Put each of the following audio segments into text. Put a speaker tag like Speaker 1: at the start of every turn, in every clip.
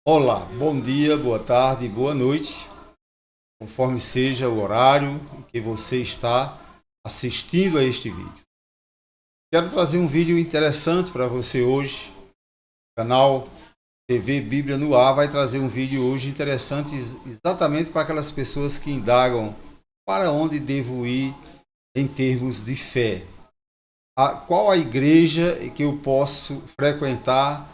Speaker 1: Olá, bom dia, boa tarde, boa noite, conforme seja o horário em que você está assistindo a este vídeo. Quero trazer um vídeo interessante para você hoje. O canal TV Bíblia no Ar vai trazer um vídeo hoje interessante exatamente para aquelas pessoas que indagam para onde devo ir em termos de fé. Qual a igreja que eu posso frequentar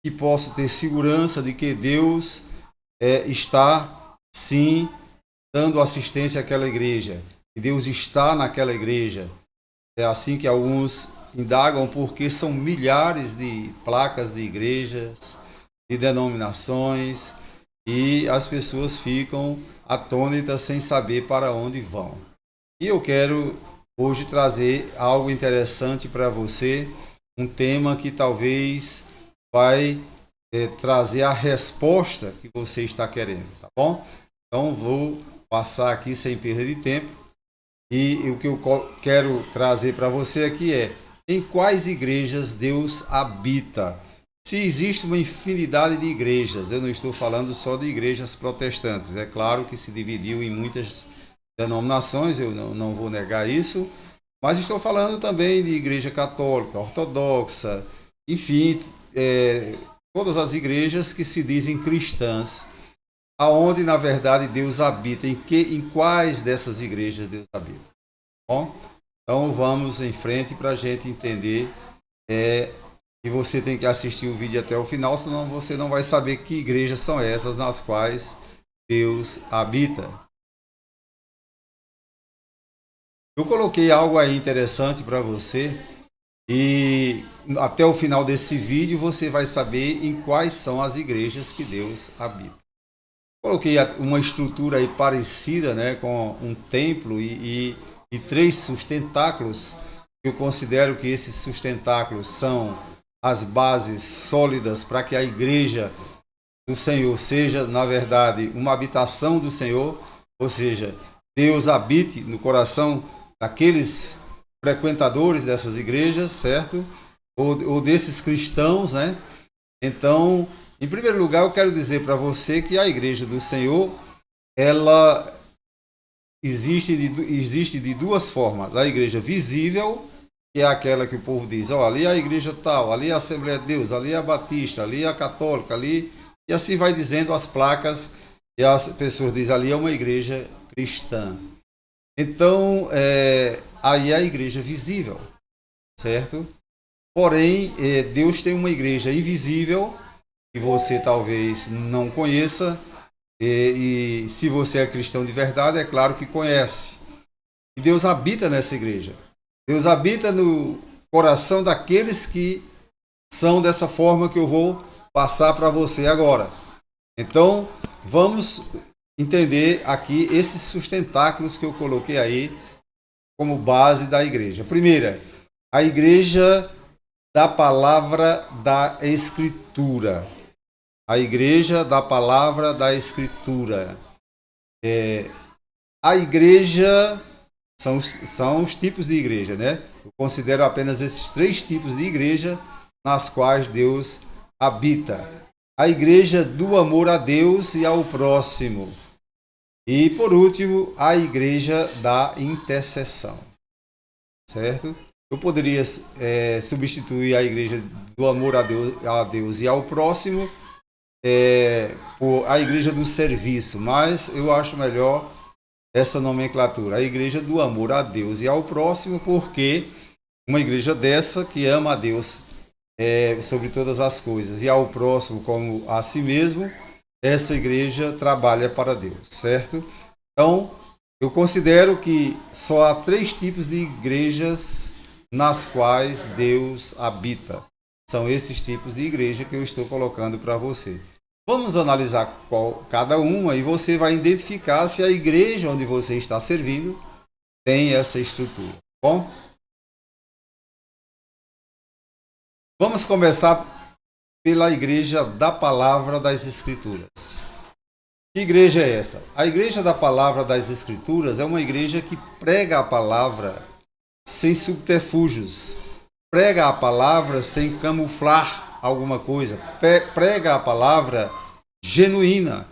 Speaker 1: e posso ter segurança de que Deus está sim dando assistência àquela igreja, que Deus está naquela igreja. É assim que alguns indagam, porque são milhares de placas de igrejas, de denominações, e as pessoas ficam atônitas sem saber para onde vão. E eu quero hoje trazer algo interessante para você, um tema que talvez vai trazer a resposta que você está querendo, tá bom? Então vou passar aqui sem perda de tempo. E o que eu quero trazer para você aqui é: em quais igrejas Deus habita? Se existe uma infinidade de igrejas, eu não estou falando só de igrejas protestantes. É claro que se dividiu em muitas denominações, eu não vou negar isso, mas estou falando também de igreja católica, ortodoxa, enfim, todas as igrejas que se dizem cristãs, aonde na verdade Deus habita, em quais dessas igrejas Deus habita. Bom, então vamos em frente para a gente entender. E você tem que assistir o vídeo até o final, senão você não vai saber que igrejas são essas nas quais Deus habita. Eu coloquei algo aí interessante para você e até o final desse vídeo você vai saber em quais são as igrejas que Deus habita. Coloquei uma estrutura aí parecida, né, com um templo e três sustentáculos. Eu considero que esses sustentáculos são as bases sólidas para que a igreja do Senhor seja, na verdade, uma habitação do Senhor, ou seja, Deus habite no coração daqueles frequentadores dessas igrejas, certo? Ou desses cristãos, né? Então, em primeiro lugar, eu quero dizer para você que a igreja do Senhor, ela existe de duas formas. A igreja visível, que é aquela que o povo diz, ó, ali é a igreja tal, ali é a Assembleia de Deus, ali é a Batista, ali é a Católica, ali... E assim vai dizendo as placas, e as pessoas dizem, ali é uma igreja cristã. Então, aí é a igreja visível, certo? Porém, Deus tem uma igreja invisível, que você talvez não conheça, e se você é cristão de verdade, é claro que conhece. E Deus habita nessa igreja. Deus habita no coração daqueles que são dessa forma que eu vou passar para você agora. Então, vamos entender aqui esses sustentáculos que eu coloquei aí como base da igreja. Primeira, a igreja da palavra da Escritura. A igreja da palavra da Escritura. A igreja são os tipos de igreja, né? Eu considero apenas esses três tipos de igreja nas quais Deus habita. A igreja do amor a Deus e ao próximo. E, por último, a igreja da intercessão. Certo? Eu poderia substituir a igreja do amor a Deus e ao próximo por a igreja do serviço, mas eu acho melhor essa nomenclatura, a igreja do amor a Deus e ao próximo, porque uma igreja dessa que ama a Deus sobre todas as coisas e ao próximo como a si mesmo, essa igreja trabalha para Deus, certo? Então, eu considero que só há três tipos de igrejas nas quais Deus habita. São esses tipos de igreja que eu estou colocando para você. Vamos analisar cada uma e você vai identificar se a igreja onde você está servindo tem essa estrutura. Bom? Vamos começar pela igreja da palavra das Escrituras. Que igreja é essa? A igreja da palavra das Escrituras é uma igreja que prega a palavra sem subterfúgios, prega a palavra sem camuflar alguma coisa, prega a palavra genuína.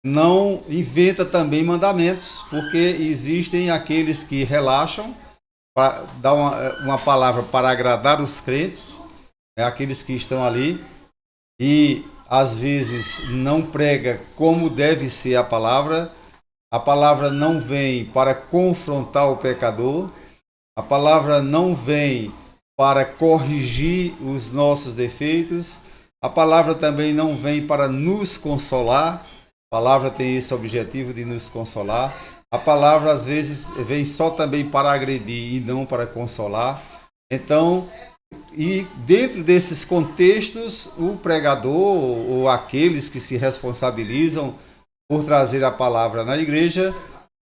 Speaker 1: Não inventa também mandamentos, porque existem aqueles que relaxam para dar uma palavra para agradar os crentes, aqueles que estão ali, e às vezes não prega como deve ser a palavra não vem para confrontar o pecador, a palavra não vem para corrigir os nossos defeitos, a palavra também não vem para nos consolar, a palavra tem esse objetivo de nos consolar, a palavra às vezes vem só também para agredir e não para consolar. Então, e dentro desses contextos, o pregador ou aqueles que se responsabilizam por trazer a palavra na igreja,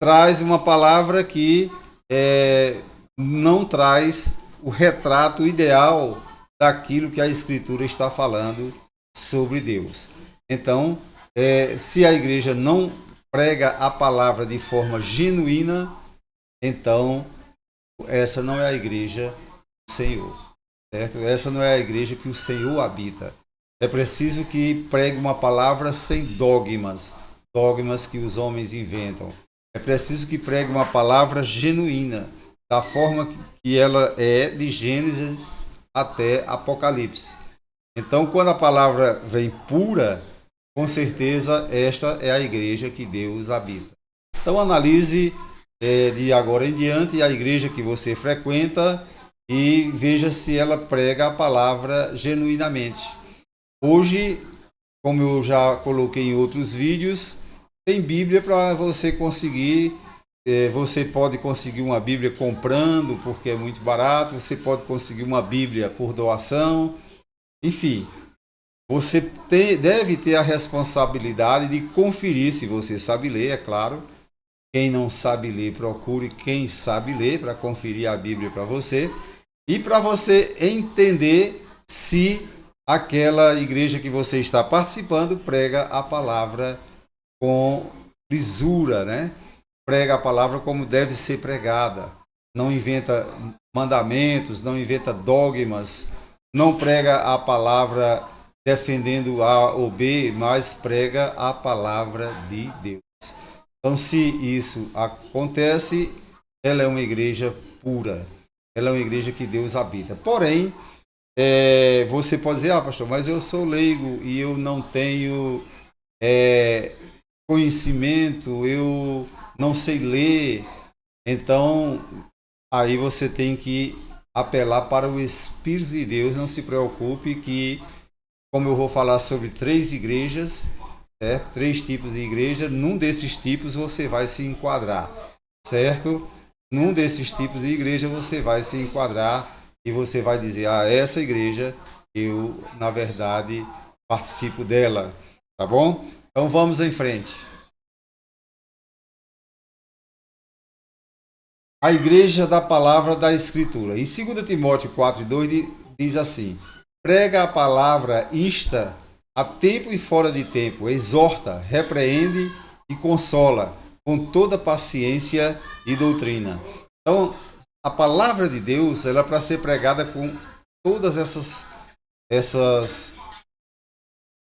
Speaker 1: traz uma palavra que não traz o retrato ideal daquilo que a Escritura está falando sobre Deus. Então, se a igreja não prega a palavra de forma genuína, então essa não é a igreja do Senhor, certo? Essa não é a igreja que o Senhor habita. É preciso que pregue uma palavra sem dogmas que os homens inventam. É preciso que pregue uma palavra genuína, da forma que ela é de Gênesis até Apocalipse. Então, quando a palavra vem pura, com certeza esta é a igreja que Deus habita. Então, analise de agora em diante a igreja que você frequenta e veja se ela prega a palavra genuinamente. Hoje, como eu já coloquei em outros vídeos, tem Bíblia para você conseguir. Você pode conseguir uma Bíblia comprando, porque é muito barato. Você pode conseguir uma Bíblia por doação. Enfim, você deve ter a responsabilidade de conferir se você sabe ler, é claro. Quem não sabe ler, procure quem sabe ler para conferir a Bíblia para você. E para você entender se aquela igreja que você está participando prega a palavra com lisura, né? Prega a palavra como deve ser pregada. Não inventa mandamentos, não inventa dogmas, não prega a palavra defendendo A ou B, mas prega a palavra de Deus. Então, se isso acontece, ela é uma igreja pura. Ela é uma igreja que Deus habita. Porém, você pode dizer, pastor, mas eu sou leigo e eu não tenho conhecimento, eu não sei ler. Então, aí você tem que apelar para o Espírito de Deus. Não se preocupe que, como eu vou falar sobre 3 igrejas, 3 tipos de igreja, num desses tipos você vai se enquadrar, certo? Num desses tipos de igreja você vai se enquadrar e você vai dizer, essa igreja eu, na verdade, participo dela, tá bom? Então vamos em frente. A igreja da palavra da Escritura. Em 2 Timóteo 4:2 diz assim: prega a palavra, insta a tempo e fora de tempo, exorta, repreende e consola com toda paciência e doutrina. Então, a palavra de Deus, ela é para ser pregada com todas essas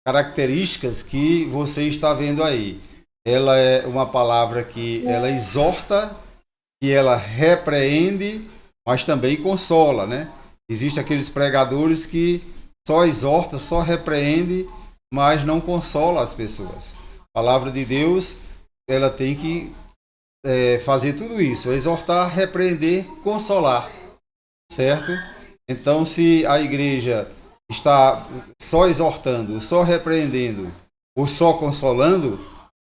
Speaker 1: características que você está vendo aí. Ela é uma palavra que ela exorta, que ela repreende, mas também consola, né? Existem aqueles pregadores que só exorta, só repreende, mas não consola as pessoas. A palavra de Deus, ela tem que fazer tudo isso, exortar, repreender, consolar, certo? Então, se a igreja está só exortando, só repreendendo ou só consolando,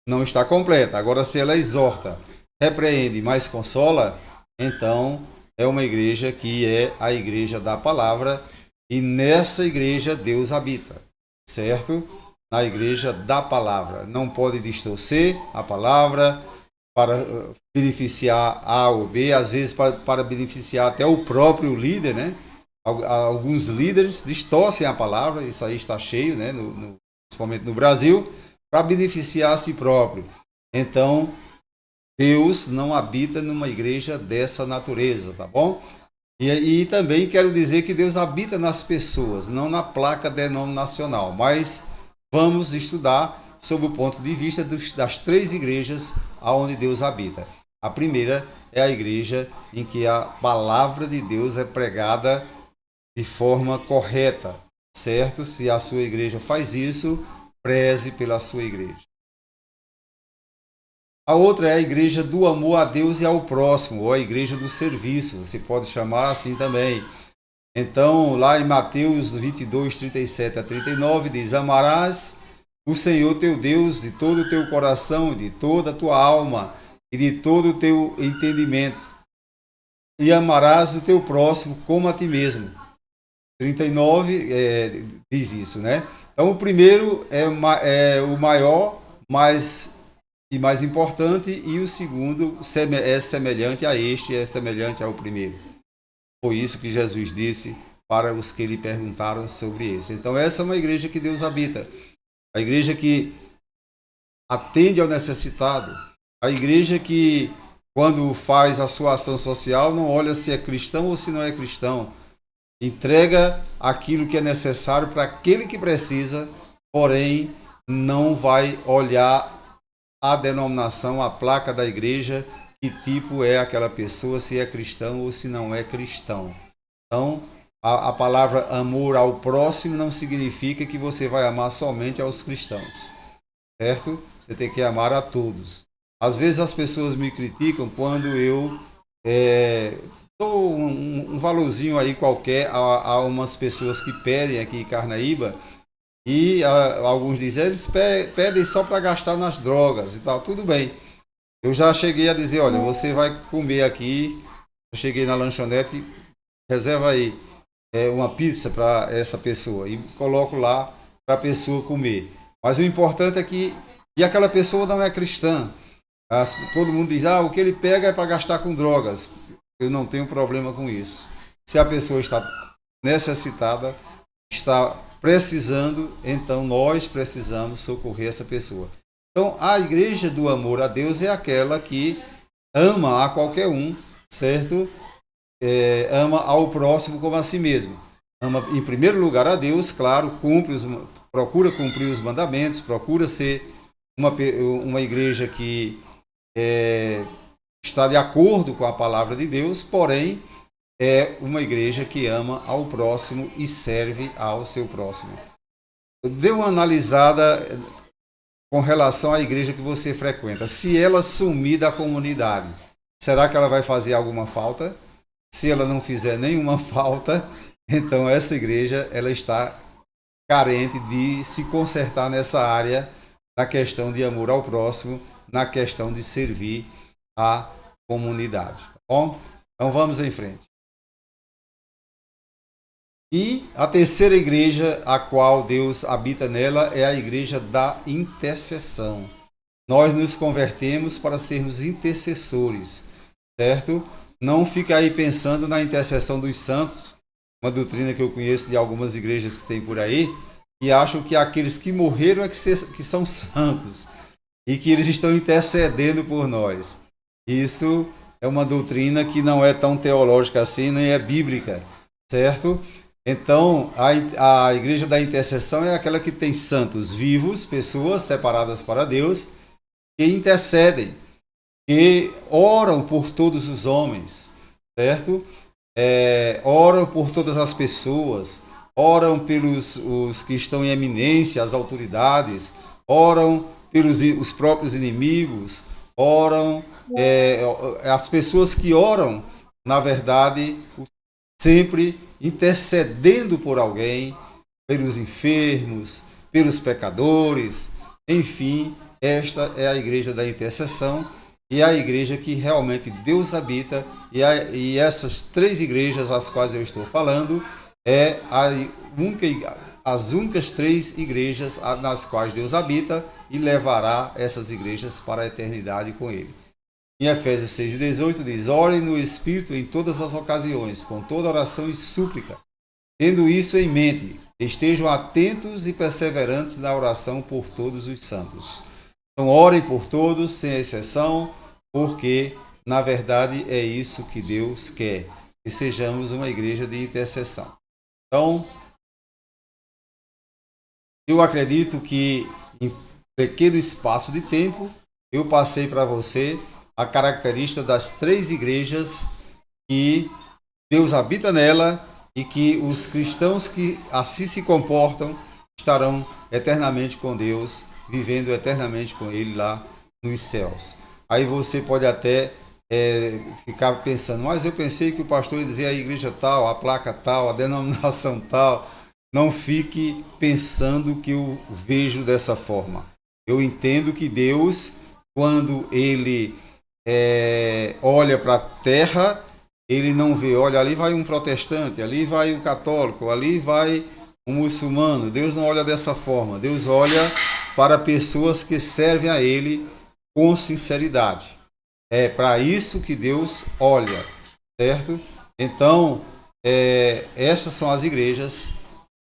Speaker 1: não está completa. Agora, se ela exorta, repreende, mas consola, então é uma igreja que é a igreja da palavra, e nessa igreja Deus habita, certo? Na igreja da palavra. Não pode distorcer a palavra para beneficiar A ou B, às vezes para beneficiar até o próprio líder, né? Alguns líderes distorcem a palavra, isso aí está cheio, né? Principalmente no Brasil, para beneficiar a si próprio. Então, Deus não habita numa igreja dessa natureza, tá bom? E também quero dizer que Deus habita nas pessoas, não na placa denominacional. Mas vamos estudar sob o ponto de vista das três igrejas onde Deus habita. A primeira é a igreja em que a palavra de Deus é pregada de forma correta, certo? Se a sua igreja faz isso, preze pela sua igreja. A outra é a igreja do amor a Deus e ao próximo, ou a igreja do serviço, você pode chamar assim também. Então, lá em Mateus 22, 37 a 39, diz: amarás o Senhor teu Deus de todo o teu coração, de toda a tua alma e de todo o teu entendimento, e amarás o teu próximo como a ti mesmo. 39 diz isso, né? Então, o primeiro é o maior, mais importante, e o segundo é semelhante a este, é semelhante ao primeiro. Foi isso que Jesus disse para os que lhe perguntaram sobre esse. Então, essa é uma igreja que Deus habita. A igreja que atende ao necessitado. A igreja que, quando faz a sua ação social, não olha se é cristão ou se não é cristão. Entrega aquilo que é necessário para aquele que precisa, porém, não vai olhar a denominação, a placa da igreja, que tipo é aquela pessoa, se é cristão ou se não é cristão. Então, a palavra amor ao próximo não significa que você vai amar somente aos cristãos, certo? Você tem que amar a todos. Às vezes as pessoas me criticam quando eu dou um valorzinho aí qualquer a umas pessoas que pedem aqui em Carnaíba. E alguns dizem, eles pedem só para gastar nas drogas e tal. Tudo bem. Eu já cheguei a dizer, olha, você vai comer aqui. Eu cheguei na lanchonete, reserva aí uma pizza para essa pessoa e coloco lá para a pessoa comer. Mas o importante é que e aquela pessoa não é cristã. Todo mundo diz, o que ele pega é para gastar com drogas. Eu não tenho problema com isso. Se a pessoa está necessitada, está precisando, então nós precisamos socorrer essa pessoa. Então, a igreja do amor a Deus é aquela que ama a qualquer um, certo? Ama ao próximo como a si mesmo. Ama, em primeiro lugar, a Deus, claro, procura cumprir os mandamentos, procura ser uma igreja que está de acordo com a palavra de Deus, porém, é uma igreja que ama ao próximo e serve ao seu próximo. Dê uma analisada com relação à igreja que você frequenta. Se ela sumir da comunidade, será que ela vai fazer alguma falta? Se ela não fizer nenhuma falta, então essa igreja ela está carente de se consertar nessa área, na questão de amor ao próximo, na questão de servir a comunidade. Tá bom? Então vamos em frente. E a terceira igreja, a qual Deus habita nela, é a igreja da intercessão. Nós nos convertemos para sermos intercessores, certo? Não fica aí pensando na intercessão dos santos, uma doutrina que eu conheço de algumas igrejas que tem por aí, que acham que aqueles que morreram é que são santos e que eles estão intercedendo por nós. Isso é uma doutrina que não é tão teológica assim, nem é bíblica, certo? Então, a igreja da intercessão é aquela que tem santos vivos, pessoas separadas para Deus, que intercedem, que oram por todos os homens, certo? Oram por todas as pessoas, oram pelos os que estão em eminência, as autoridades, oram pelos os próprios inimigos, oram, as pessoas que oram, na verdade, sempre intercedendo por alguém, pelos enfermos, pelos pecadores, enfim, esta é a igreja da intercessão e a igreja que realmente Deus habita, e essas três igrejas às quais eu estou falando as únicas três igrejas nas quais Deus habita e levará essas igrejas para a eternidade com ele. Em Efésios 6,18 diz, orem no Espírito em todas as ocasiões, com toda oração e súplica. Tendo isso em mente, estejam atentos e perseverantes na oração por todos os santos. Então, orem por todos, sem exceção, porque, na verdade, é isso que Deus quer, que sejamos uma igreja de intercessão. Então, eu acredito que pequeno espaço de tempo, eu passei para você a característica das 3 igrejas que Deus habita nela e que os cristãos que assim se comportam estarão eternamente com Deus, vivendo eternamente com Ele lá nos céus. Aí você pode até ficar pensando, mas eu pensei que o pastor ia dizer a igreja tal, a placa tal, a denominação tal. Não fique pensando que eu vejo dessa forma. Eu entendo que Deus, quando Ele olha para a terra, Ele não vê, olha, ali vai um protestante, ali vai um católico, ali vai um muçulmano. Deus não olha dessa forma. Deus olha para pessoas que servem a Ele com sinceridade. É para isso que Deus olha, certo? Então, essas são as igrejas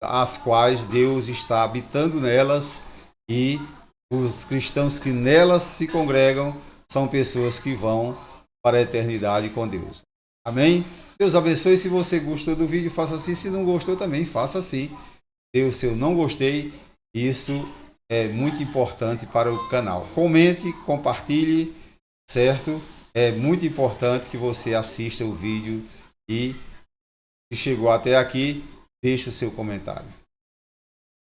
Speaker 1: as quais Deus está habitando nelas, e os cristãos que nelas se congregam são pessoas que vão para a eternidade com Deus. Amém? Deus abençoe. Se você gostou do vídeo, faça assim. Se não gostou também, faça assim. Dê o seu não gostei. Isso é muito importante para o canal. Comente, compartilhe, certo? É muito importante que você assista o vídeo e, se chegou até aqui, deixe o seu comentário.